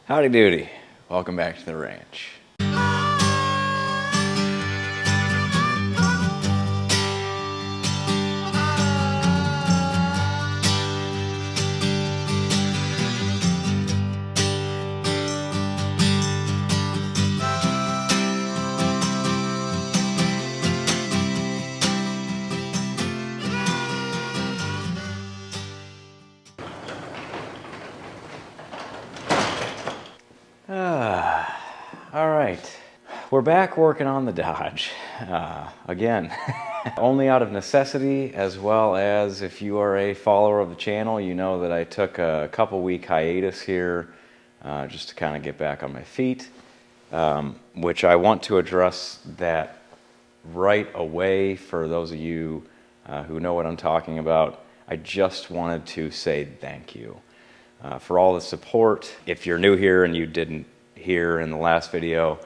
Howdy doody. Welcome back to the ranch. All right, we're back working on the Dodge again. Only out of necessity, as well as if you are a follower of the channel, you know that I took a couple-week hiatus here just to kind of get back on my feet, which I want to address that right away. For those of you who know what I'm talking about, I just wanted to say thank you for all the support. If you're new here and you didn't hear in the last video,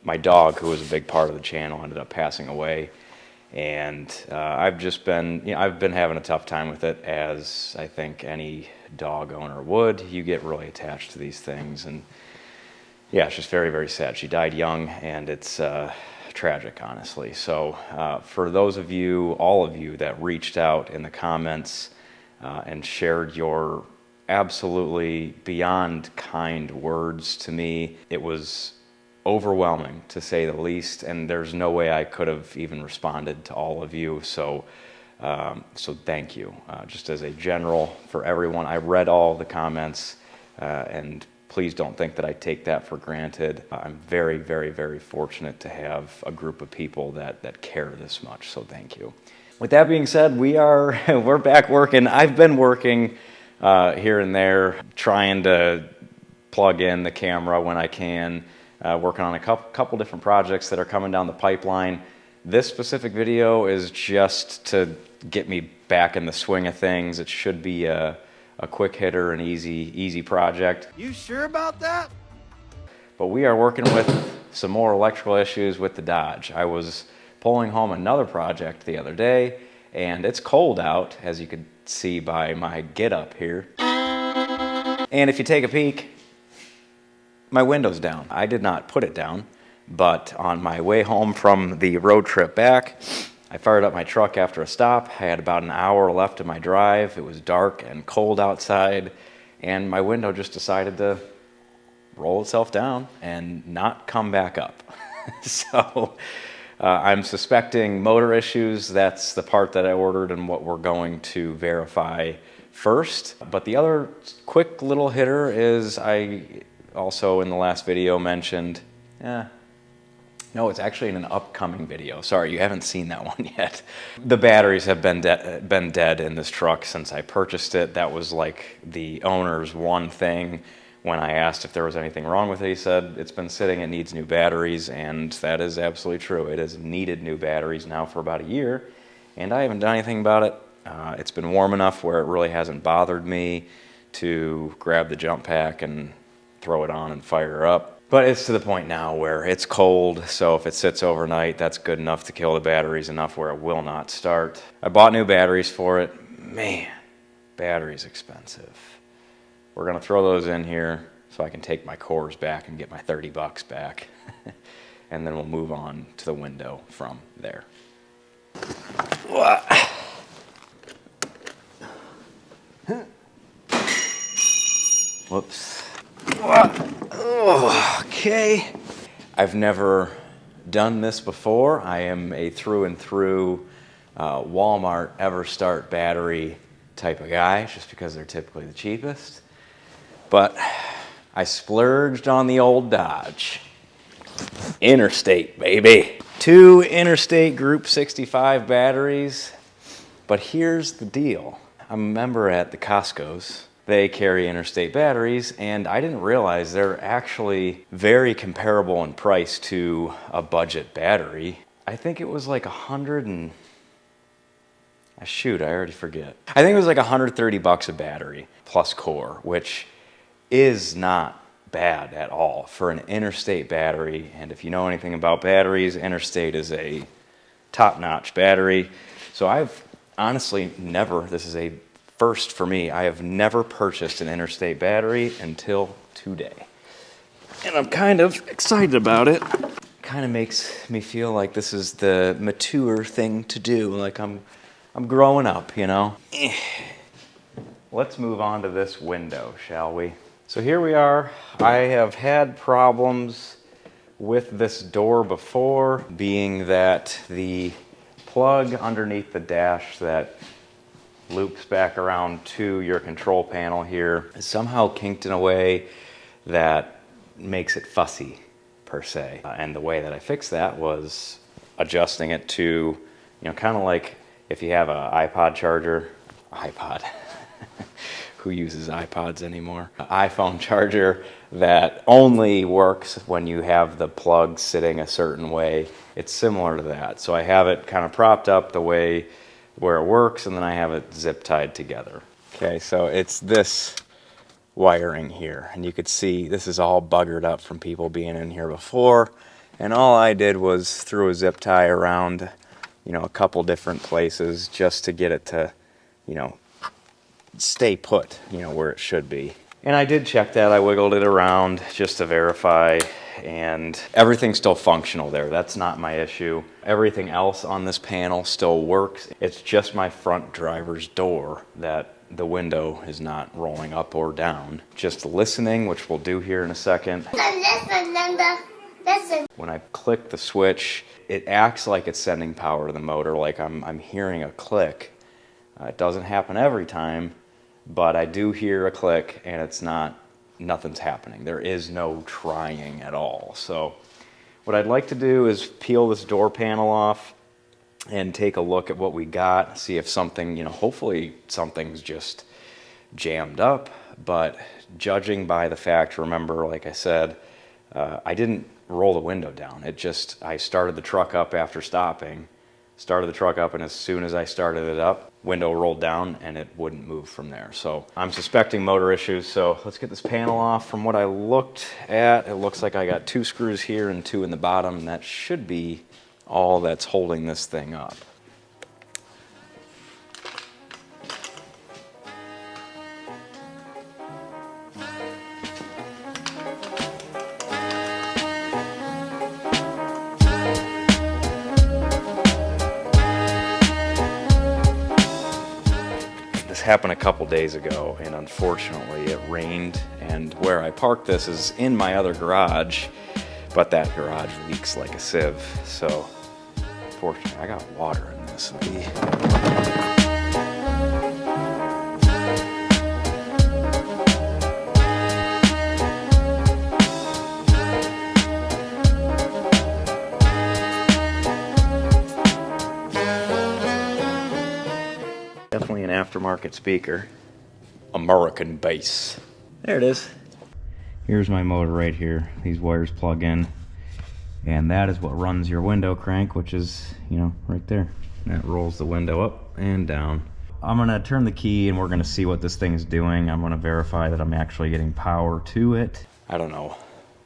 my dog, who was a big part of the channel, ended up passing away, and I've just been, I've been having a tough time with it, as I think any dog owner would. You get really attached to these things, and yeah, it's just very, very sad. She died young, and it's tragic, honestly. So for those of you, all of you that reached out in the comments and shared your absolutely beyond kind words to me, it was overwhelming, to say the least, and there's no way I could have even responded to all of you. So so thank you. Just as a general, for everyone, I read all the comments, and please don't think that I take that for granted. I'm very, very, very fortunate to have a group of people that care this much, so thank you. With that being said, we're back working. I've been working here and there, trying to plug in the camera when I can, working on a couple different projects that are coming down the pipeline. This specific video is just to get me back in the swing of things. It should be a quick hitter, an easy project. You sure about that? But we are working with some more electrical issues with the Dodge. I was pulling home another project the other day, and it's cold out, as you could see by my get up here. And if you take a peek, my window's down. I did not put it down, but on my way home from the road trip back, I fired up my truck after a stop. I had about an hour left of my drive. It was dark and cold outside, and my window just decided to roll itself down and not come back up. So I'm suspecting motor issues. That's the part that I ordered and what we're going to verify first. But the other quick little hitter is, I also in the last video mentioned, no, it's actually in an upcoming video. Sorry, you haven't seen that one yet. The batteries have been dead in this truck since I purchased it. That was like the owner's one thing. When I asked if there was anything wrong with it, he said it's been sitting, it needs new batteries, and that is absolutely true. It has needed new batteries now for about a year, and I haven't done anything about it. It's been warm enough where it really hasn't bothered me to grab the jump pack and throw it on and fire up. But it's to the point now where it's cold, so if it sits overnight, that's good enough to kill the batteries enough where it will not start. I bought new batteries for it. Man, batteries expensive. We're gonna throw those in here so I can take my cores back and get my 30 bucks back. And then we'll move on to the window from there. Whoops. Okay. I've never done this before. I am a through and through Walmart Everstart battery type of guy, just because they're typically the cheapest. But I splurged on the old Dodge. Interstate, baby. 2 Interstate Group 65 batteries. But here's the deal. I'm a member at the Costco's. They carry Interstate batteries, and I didn't realize they're actually very comparable in price to a budget battery. I think it was like shoot, I already forget. I think it was like 130 bucks a battery plus core, which is not bad at all for an Interstate battery. And if you know anything about batteries, Interstate is a top-notch battery. So I've honestly never, this is a first for me. I have never purchased an interstate battery until today. And I'm kind of excited about it. Kind of makes me feel like this is the mature thing to do. Like I'm growing up, you know? Let's move on to this window, shall we? So here we are. I have had problems with this door before, being that the plug underneath the dash that loops back around to your control panel here is somehow kinked in a way that makes it fussy, per se. And the way that I fixed that was adjusting it to, you know, kind of like if you have an iPod charger, who uses iPods anymore? An iPhone charger that only works when you have the plug sitting a certain way. It's similar to that. So I have it kind of propped up the way where it works, and then I have it zip tied together. Okay, so it's this wiring here, and you could see this is all buggered up from people being in here before, and all I did was threw a zip tie around, you know, a couple different places just to get it to, you know, stay put, you know, where it should be. And I did check that. I wiggled it around just to verify, and everything's still functional there. That's not my issue. Everything else on this panel still works. It's just my front driver's door that the window is not rolling up or down. Just listening, which we'll do here in a second. Listen. When I click the switch, it acts like it's sending power to the motor, like I'm hearing a click. It doesn't happen every time, but I do hear a click, and it's nothing's happening. There is no trying at all. So what I'd like to do is peel this door panel off and take a look at what we got, see if something, you know, hopefully something's just jammed up. But judging by the fact, remember, like I said, I didn't roll the window down. I started the truck up after stopping, and as soon as I started it up, window rolled down and it wouldn't move from there. So I'm suspecting motor issues. So let's get this panel off. From what I looked at, it looks like I got 2 screws here and 2 in the bottom, and that should be all that's holding this thing up. Happened a couple days ago, and unfortunately it rained, and where I parked this is in my other garage, but that garage leaks like a sieve. So fortunately I got water in this. Definitely an aftermarket speaker. American bass. There it is. Here's my motor right here. These wires plug in, and that is what runs your window crank, which is, you know, right there. That rolls the window up and down. I'm gonna turn the key and we're gonna see what this thing is doing. I'm gonna verify that I'm actually getting power to it. I don't know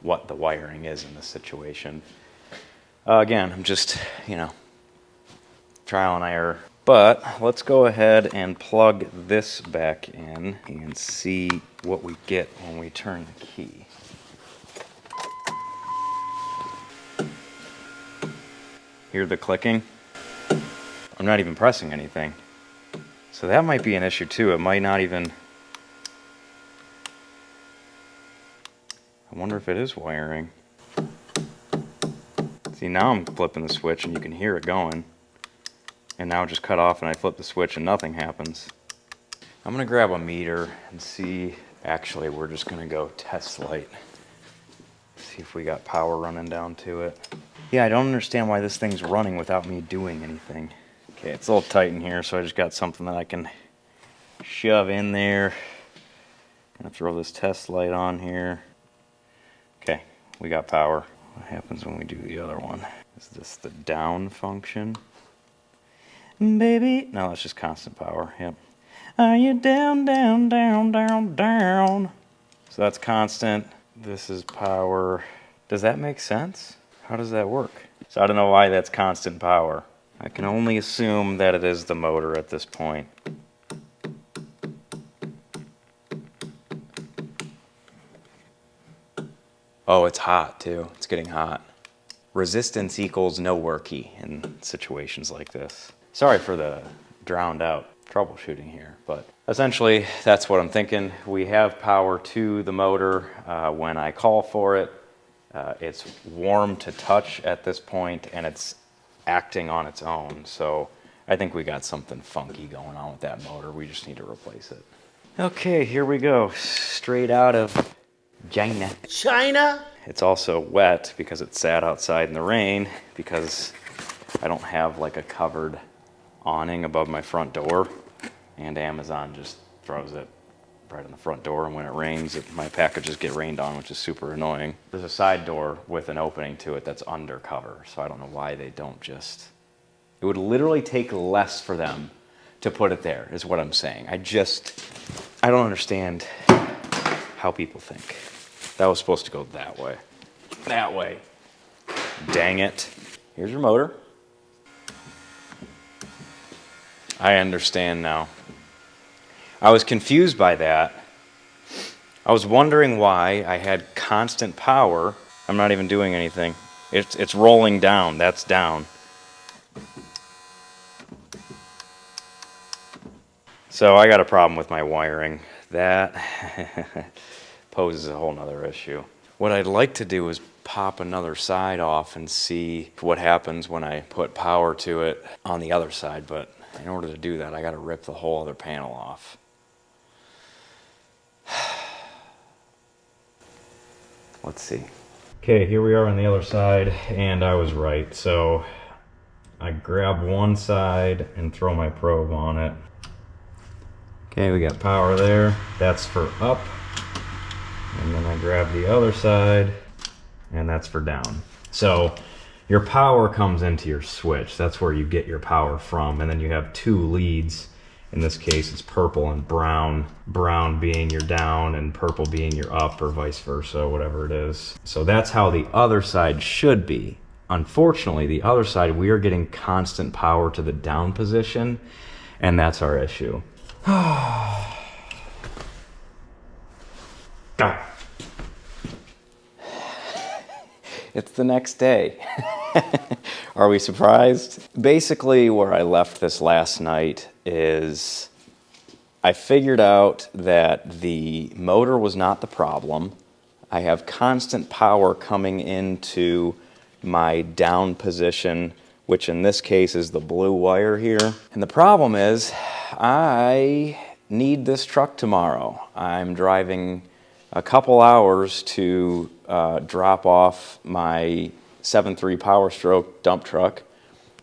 what the wiring is in this situation. Again, I'm just, you know, trial and error. But let's go ahead and plug this back in and see what we get when we turn the key. Hear the clicking? I'm not even pressing anything. So that might be an issue too. It might not even... I wonder if it is wiring. See, now I'm flipping the switch and you can hear it going. And now it just cut off and I flip the switch and nothing happens. I'm gonna grab a meter and see. Actually, we're just gonna go test light. See if we got power running down to it. Yeah, I don't understand why this thing's running without me doing anything. Okay, it's a little tight in here, so I just got something that I can shove in there. I'm gonna throw this test light on here. Okay, we got power. What happens when we do the other one? Is this the down function? Baby, no, it's just constant power. Yep. Are you down, down, down, down, down? So that's constant. This is power. Does that make sense? How does that work? So I don't know why that's constant power. I can only assume that it is the motor at this point. Oh, it's hot too. It's getting hot. Resistance equals no worky in situations like this. Sorry for the drowned out troubleshooting here, but essentially that's what I'm thinking. We have power to the motor when I call for it. It's warm to touch at this point and it's acting on its own. So I think we got something funky going on with that motor. We just need to replace it. Okay, here we go. Straight out of China. China? It's also wet because it sat outside in the rain because I don't have like a covered awning above my front door, and Amazon just throws it right on the front door, and when it rains, my packages get rained on, which is super annoying. There's a side door with an opening to it that's undercover, so I don't know why they don't just... It would literally take less for them to put it there, is what I'm saying. I don't understand how people think. That was supposed to go that way. That way. Dang it. Here's your motor. I understand now. I was confused by that. I was wondering why I had constant power. I'm not even doing anything. It's rolling down. That's down. So I got a problem with my wiring. That poses a whole nother issue. What I'd like to do is pop another side off and see what happens when I put power to it on the other side, but in order to do that, I gotta rip the whole other panel off. Let's see. Okay, here we are on the other side, and I was right. So I grab one side and throw my probe on it. Okay, we got power there. That's for up. And then I grab the other side, and that's for down. So your power comes into your switch. That's where you get your power from. And then you have two leads. In this case, it's purple and brown. Brown being your down and purple being your up, or vice versa, whatever it is. So that's how the other side should be. Unfortunately, the other side, we are getting constant power to the down position, and that's our issue. It's the next day. Are we surprised? Basically, where I left this last night is I figured out that the motor was not the problem. I have constant power coming into my down position, which in this case is the blue wire here. And the problem is I need this truck tomorrow. I'm driving a couple hours to drop off my 7.3 powerstroke dump truck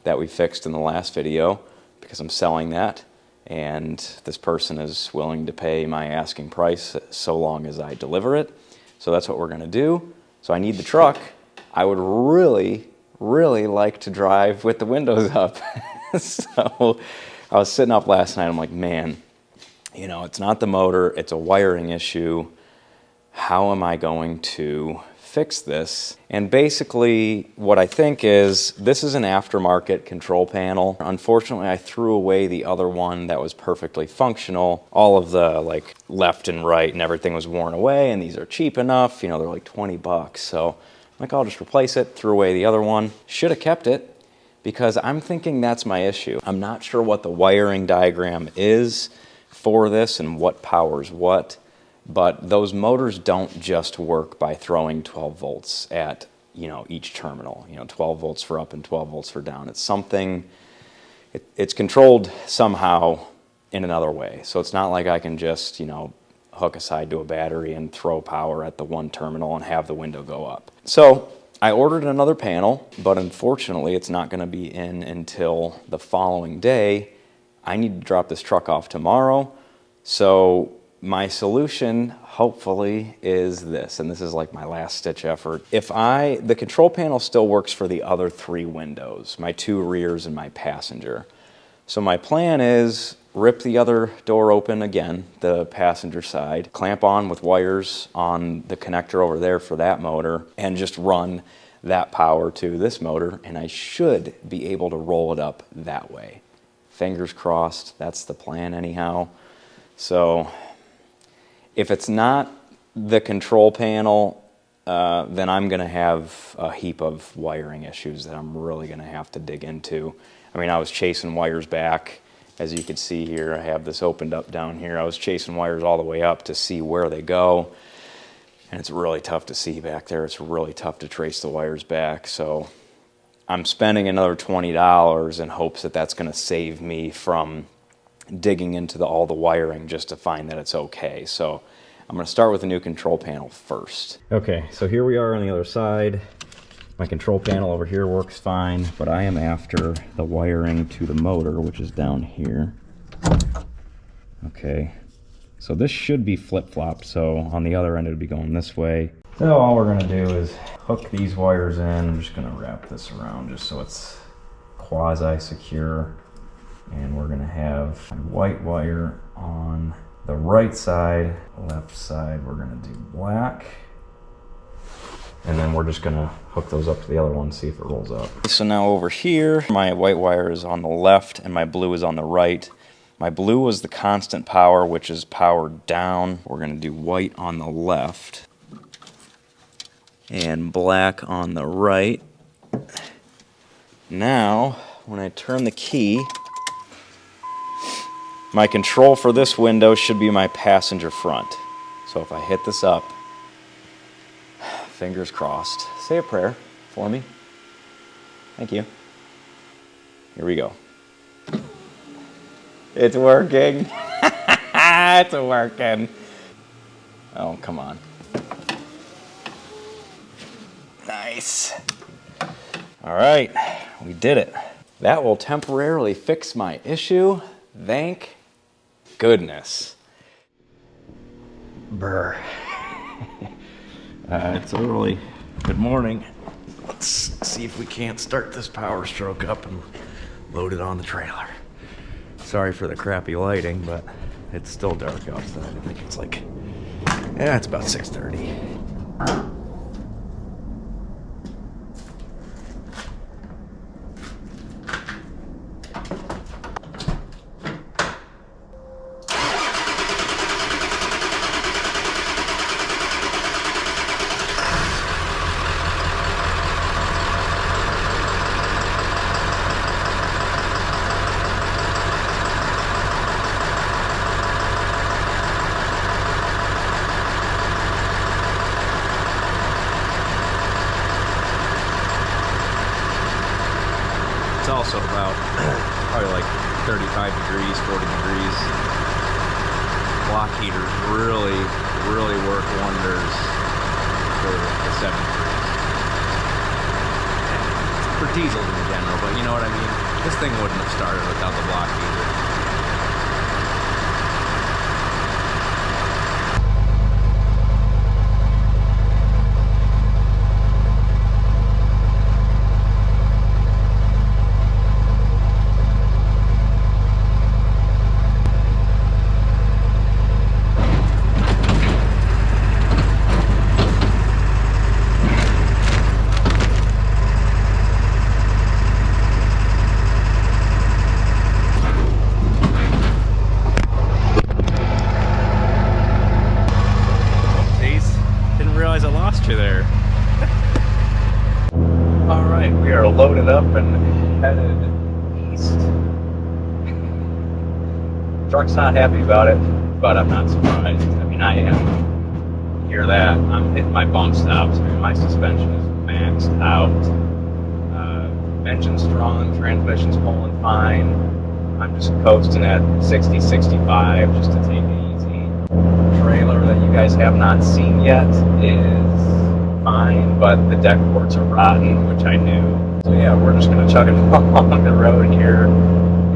that we fixed in the last video, because I'm selling that, and this person is willing to pay my asking price so long as I deliver it. So that's what we're gonna do. So I need the truck. I would really, really like to drive with the windows up. So I was sitting up last night, I'm like, man, you know, it's not the motor, it's a wiring issue. How am I going to fix this? And basically what I think is, this is an aftermarket control panel. Unfortunately, I threw away the other one that was perfectly functional. All of the like left and right and everything was worn away, and these are cheap enough, you know, they're like 20 bucks. So I'm like, I'll just replace it, threw away the other one. Should have kept it, because I'm thinking that's my issue. I'm not sure what the wiring diagram is for this and what powers what. But those motors don't just work by throwing 12 volts at, you know, each terminal. You know, 12 volts for up and 12 volts for down. It's something, it's controlled somehow in another way. So it's not like I can just, you know, hook a side to a battery and throw power at the one terminal and have the window go up. So I ordered another panel, but unfortunately it's not going to be in until the following day. I need to drop this truck off tomorrow. So my solution, hopefully, is this, and this is like my last stitch effort. The control panel still works for the other 3 windows, my 2 rears and my passenger. So my plan is rip the other door open again, the passenger side, clamp on with wires on the connector over there for that motor, and just run that power to this motor, and I should be able to roll it up that way. Fingers crossed, that's the plan anyhow. So if it's not the control panel, then I'm going to have a heap of wiring issues that I'm really going to have to dig into. I mean, I was chasing wires back. As you can see here, I have this opened up down here. I was chasing wires all the way up to see where they go. And it's really tough to see back there. It's really tough to trace the wires back. So I'm spending another $20 in hopes that that's going to save me from digging into all the wiring just to find that it's okay. So I'm going to start with the new control panel first. Okay, so here we are on the other side. My control panel over here works fine, but I am after the wiring to the motor, which is down here. Okay, so this should be flip-flopped, so on the other end it would be going this way. So all we're going to do is hook these wires in. I'm just going to wrap this around just so it's quasi-secure. And we're going to have my white wire on the right side. Left side we're going to do black. And then we're just going to hook those up to the other one, see if it rolls up. So now over here, my white wire is on the left and my blue is on the right. My blue was the constant power, which is powered down. We're going to do white on the left and black on the right. Now, when I turn the key, my control for this window should be my passenger front. So if I hit this up, fingers crossed, say a prayer for me. Thank you. Here we go. It's working. It's working. Oh, come on. Nice. All right, we did it. That will temporarily fix my issue. Thank goodness. Brr. It's early. Good morning. Let's see if we can't start this power stroke up and load it on the trailer. Sorry for the crappy lighting, but it's still dark outside. I think it's like, yeah, it's about 6:30. Also about probably like 35 degrees, 40 degrees. Block heaters really work wonders for the 7 degrees. For diesels in general, but you know what I mean? This thing wouldn't have started without the block heater. There. All right, we are loaded up and headed east. Truck's not happy about it, but I'm not surprised. I mean, I am. Hear that? I'm hitting my bump stops. I mean, my suspension is maxed out. Engine's strong, transmission's pulling fine. I'm just coasting at 60, 65 just to take it easy. Trailer that you guys have not seen yet is fine, but the deck ports are rotten, which I knew. So yeah, we're just gonna chug it along the road here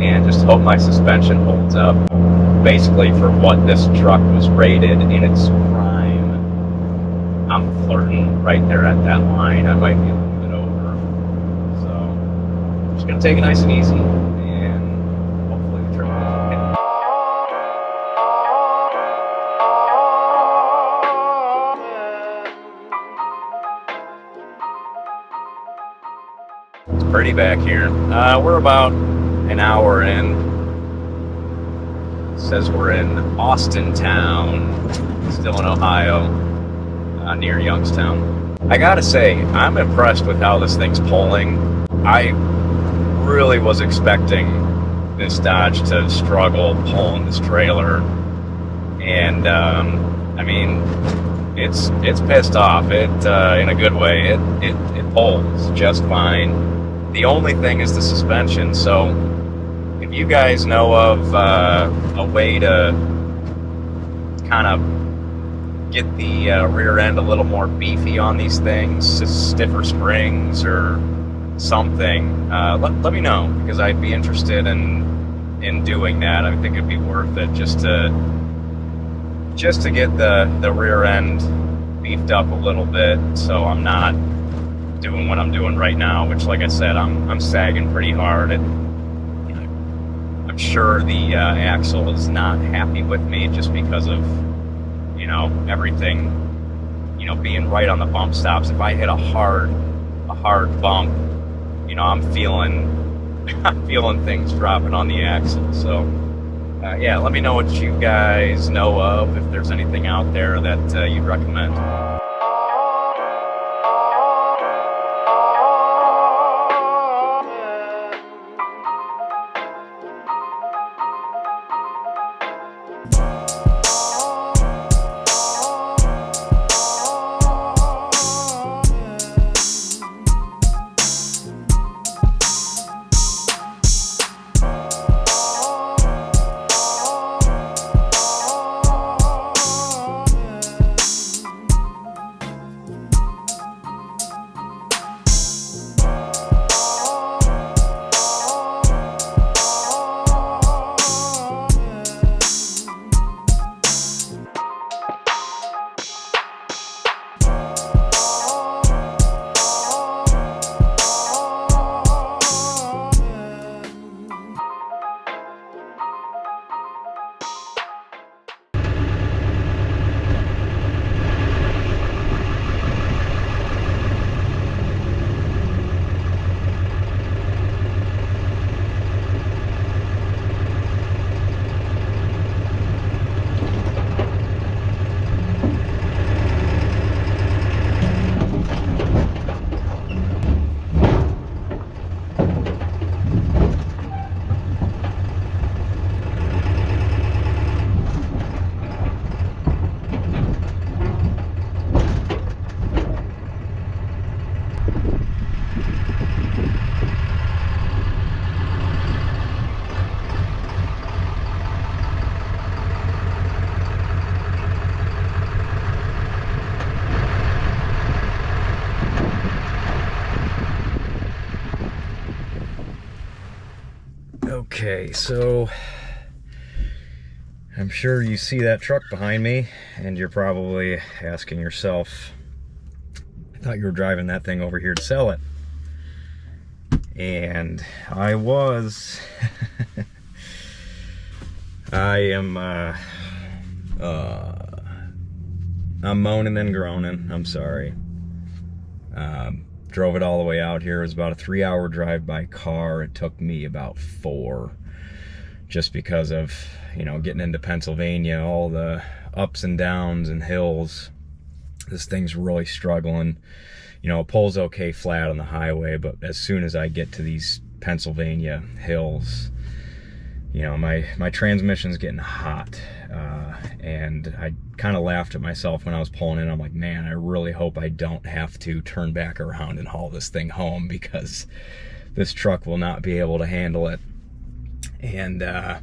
and just hope my suspension holds up. Basically, for what this truck was rated in its prime, I'm flirting right there at that line. I might be a little bit over. So I'm just gonna take it nice and easy and hopefully the trip goes okay. Pretty back here. We're about an hour in. It says we're in Austin town, still in Ohio. near Youngstown. I gotta say, I'm impressed with how this thing's pulling. I really was expecting this Dodge to struggle pulling this trailer, and I mean, it's pissed off. It in a good way. It pulls just fine. The only thing is the suspension. So if you guys know of a way to kind of get the rear end a little more beefy on these things, stiffer springs or something, let me know, because I'd be interested in doing that. I think it'd be worth it just to get the rear end beefed up a little bit, so I'm not doing what I'm doing right now, which, like I said, I'm sagging pretty hard. I'm sure the axle is not happy with me just because of, you know, everything, you know, being right on the bump stops. If I hit a hard bump, you know, I'm feeling things dropping on the axle. So yeah, let me know what you guys know of, if there's anything out there that you'd recommend. Okay, so I'm sure you see that truck behind me, and you're probably asking yourself, I thought you were driving that thing over here to sell it. And I was. I'm moaning and groaning. I'm sorry. Drove it all the way out here. It was about a 3-hour drive by car. It took me about 4, just because of, you know, getting into Pennsylvania, all the ups and downs and hills. This thing's really struggling. You know, it pulls okay flat on the highway, but as soon as I get to these Pennsylvania hills, you know, my transmission's getting hot. And I kind of laughed at myself when I was pulling in. I'm like, man, I really hope I don't have to turn back around and haul this thing home, because this truck will not be able to handle it. And I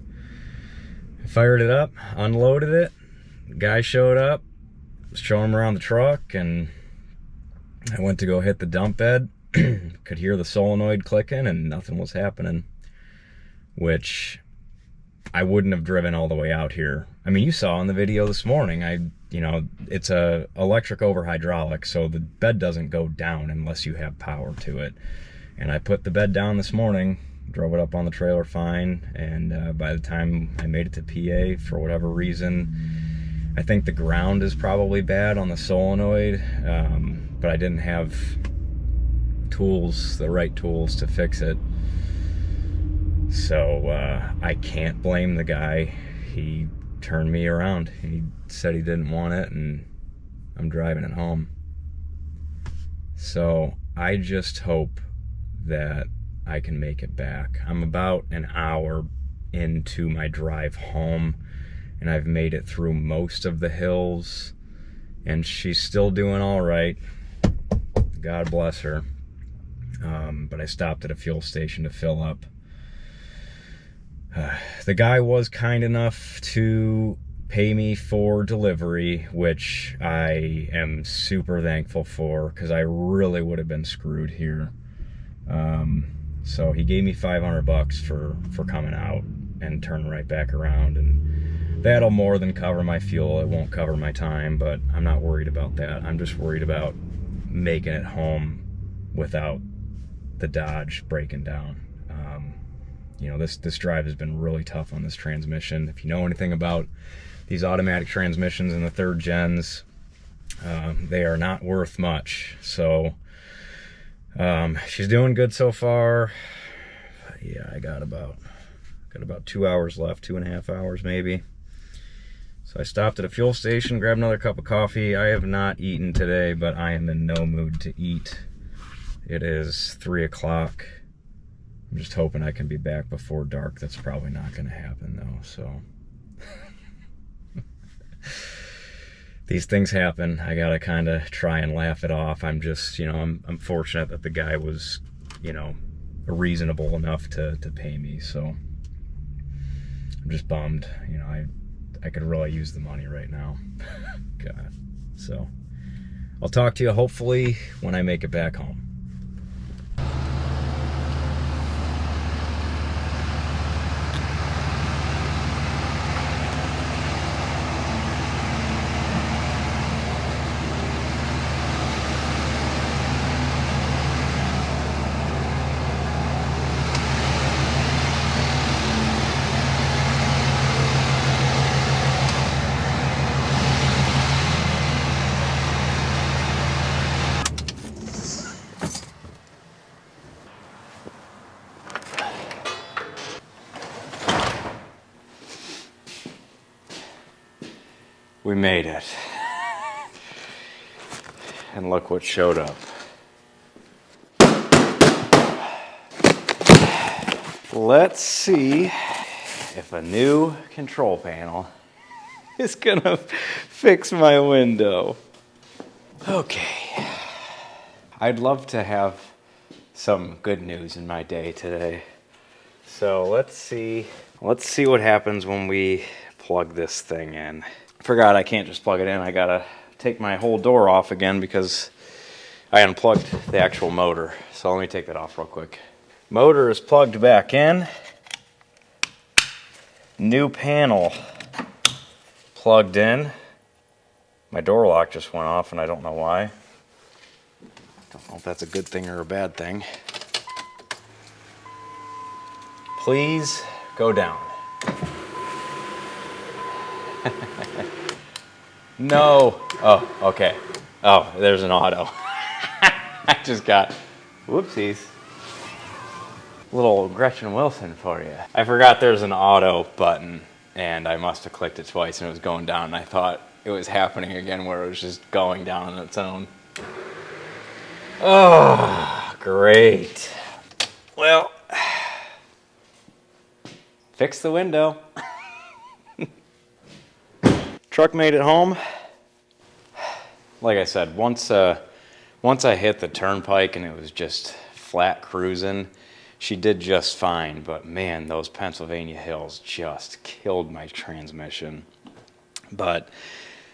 fired it up, unloaded it. The guy showed up, was showing him around the truck, and I went to go hit the dump bed. Could hear the solenoid clicking and nothing was happening, which I wouldn't have driven all the way out here. I mean, you saw in the video this morning, you know, it's a electric over hydraulic, so the bed doesn't go down unless you have power to it. And I put the bed down this morning, drove it up on the trailer fine, and by the time I made it to PA, for whatever reason, I think the ground is probably bad on the solenoid, but I didn't have the right tools to fix it. So I can't blame the guy. He turned me around. He said he didn't want it, and I'm driving it home. So I just hope that I can make it back. I'm about an hour into my drive home, and I've made it through most of the hills, and she's still doing all right. God bless her. But I stopped at a fuel station to fill up. The guy was kind enough to pay me for delivery, which I am super thankful for, because I really would have been screwed here. So he gave me $500 for coming out and turning right back around, and that'll more than cover my fuel. It won't cover my time, but I'm not worried about that. I'm just worried about making it home without the Dodge breaking down. You know, this drive has been really tough on this transmission. If you know anything about these automatic transmissions in the 3rd gens, they are not worth much. So she's doing good so far. Yeah, I got about 2 hours left, 2.5 hours maybe. So I stopped at a fuel station, grabbed another cup of coffee. I have not eaten today, but I am in no mood to eat. It is 3 o'clock. I'm just hoping I can be back before dark. That's probably not going to happen though, so. These things happen. I gotta kind of try and laugh it off. I'm just, you know, I'm fortunate that the guy was, you know, reasonable enough to pay me, so. I'm just bummed. You know, I could really use the money right now. God. So, I'll talk to you hopefully when I make it back home. We made it. And look what showed up. Let's see if a new control panel is gonna fix my window. Okay. I'd love to have some good news in my day today. So let's see what happens when we plug this thing in. Forgot I can't just plug it in. I gotta take my whole door off again because I unplugged the actual motor. So let me take that off real quick. Motor is plugged back in. New panel plugged in. My door lock just went off and I don't know why. Don't know if that's a good thing or a bad thing. Please go down. No. Oh, okay. Oh, there's an auto. I just got, whoopsies. Little Gretchen Wilson for you. I forgot there's an auto button, and I must have clicked it twice and it was going down, and I thought it was happening again where it was just going down on its own. Oh, great. Well, fix the window. Truck made it home. Like I said, once I hit the turnpike and it was just flat cruising, she did just fine. But man, those Pennsylvania hills just killed my transmission. But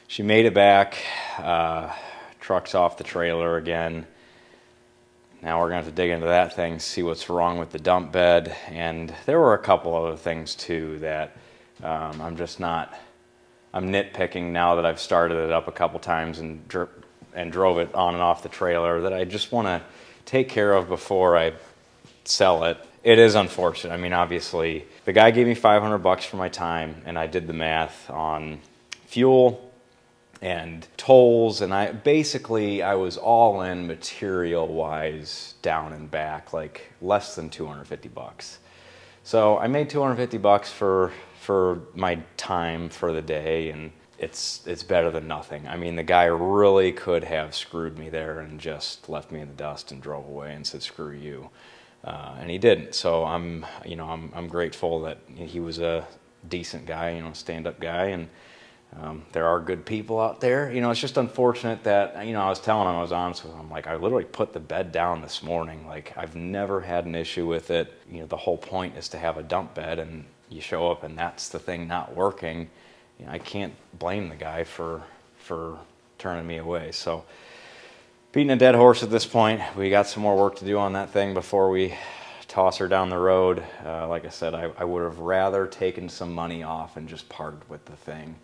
she made it back. Truck's off the trailer again. Now we're going to have to dig into that thing, see what's wrong with the dump bed. And there were a couple other things too that I'm nitpicking now that I've started it up a couple times and drove it on and off the trailer that I just want to take care of before I sell it. It is unfortunate. I mean, obviously, the guy gave me $500 for my time, and I did the math on fuel and tolls, and I was all in material-wise down and back, like less than $250. So I made $250 for my time for the day, and it's better than nothing. I mean, the guy really could have screwed me there and just left me in the dust and drove away and said, screw you. And he didn't. So I'm grateful that he was a decent guy, stand-up guy, and there are good people out there. It's just unfortunate that, I was telling him, I was honest with him, I'm like, I literally put the bed down this morning. Like, I've never had an issue with it. The whole point is to have a dump bed, and you show up and that's the thing not working. I can't blame the guy for turning me away. So, beating a dead horse at this point. We got some more work to do on that thing before we toss her down the road. Like I said, I would have rather taken some money off and just parted with the thing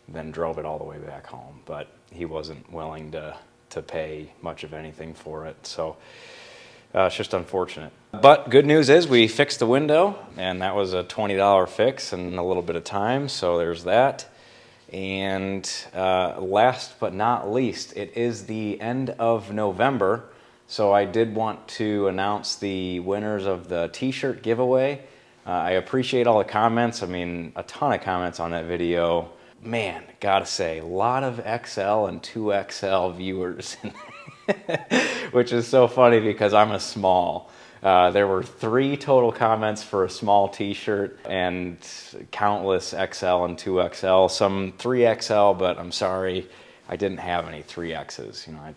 than drove it all the way back home. But he wasn't willing to pay much of anything for it. So it's just unfortunate. But good news is we fixed the window, and that was a $20 fix in a little bit of time. So there's that. And last but not least, it is the end of November. So I did want to announce the winners of the t-shirt giveaway. I appreciate all the comments. I mean, a ton of comments on that video. Man, gotta say, a lot of XL and 2XL viewers, which is so funny because I'm a small. There were 3 total comments for a small t-shirt and countless XL and 2XL, some 3XL, but I'm sorry, I didn't have any 3Xs. I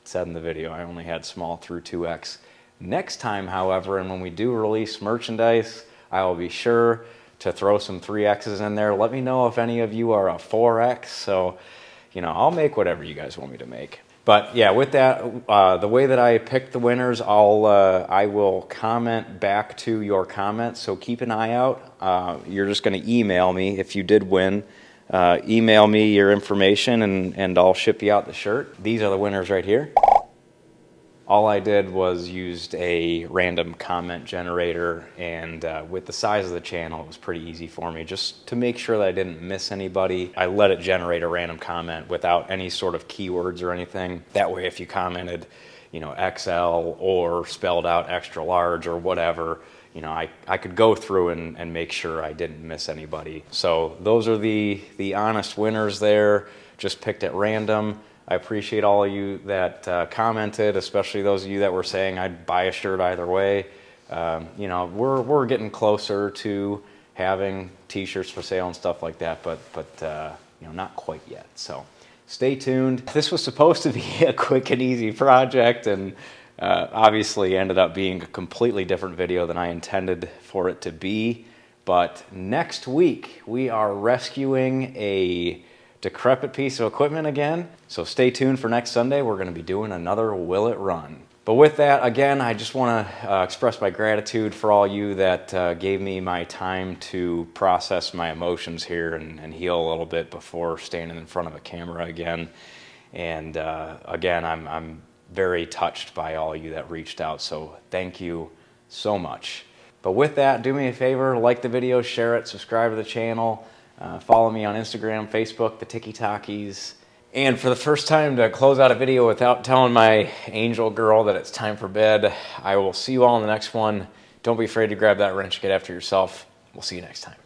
said in the video I only had small through 2X. Next time, however, and when we do release merchandise, I will be sure to throw some 3Xs in there. Let me know if any of you are a 4X, so I'll make whatever you guys want me to make. But yeah, with that, the way that I picked the winners, I will comment back to your comments, so keep an eye out. You're just going to email me if you did win. Email me your information and I'll ship you out the shirt. These are the winners right here. All I did was used a random comment generator, and with the size of the channel, it was pretty easy for me just to make sure that I didn't miss anybody. I let it generate a random comment without any sort of keywords or anything. That way, if you commented, XL or spelled out extra large or whatever, I could go through and make sure I didn't miss anybody. So those are the honest winners there, just picked at random. I appreciate all of you that commented, especially those of you that were saying I'd buy a shirt either way. We're getting closer to having t-shirts for sale and stuff like that, but not quite yet. So stay tuned. This was supposed to be a quick and easy project, and obviously ended up being a completely different video than I intended for it to be. But next week we are rescuing a decrepit piece of equipment again. So stay tuned for next Sunday. We're going to be doing another Will It Run. But with that, again, I just want to express my gratitude for all you that gave me my time to process my emotions here and heal a little bit before standing in front of a camera again. And again, I'm very touched by all you that reached out. So thank you so much. But with that, do me a favor, like the video, share it, subscribe to the channel. Follow me on Instagram, Facebook, the TikTokies. And for the first time to close out a video without telling my angel girl that it's time for bed, I will see you all in the next one. Don't be afraid to grab that wrench, get after yourself. We'll see you next time.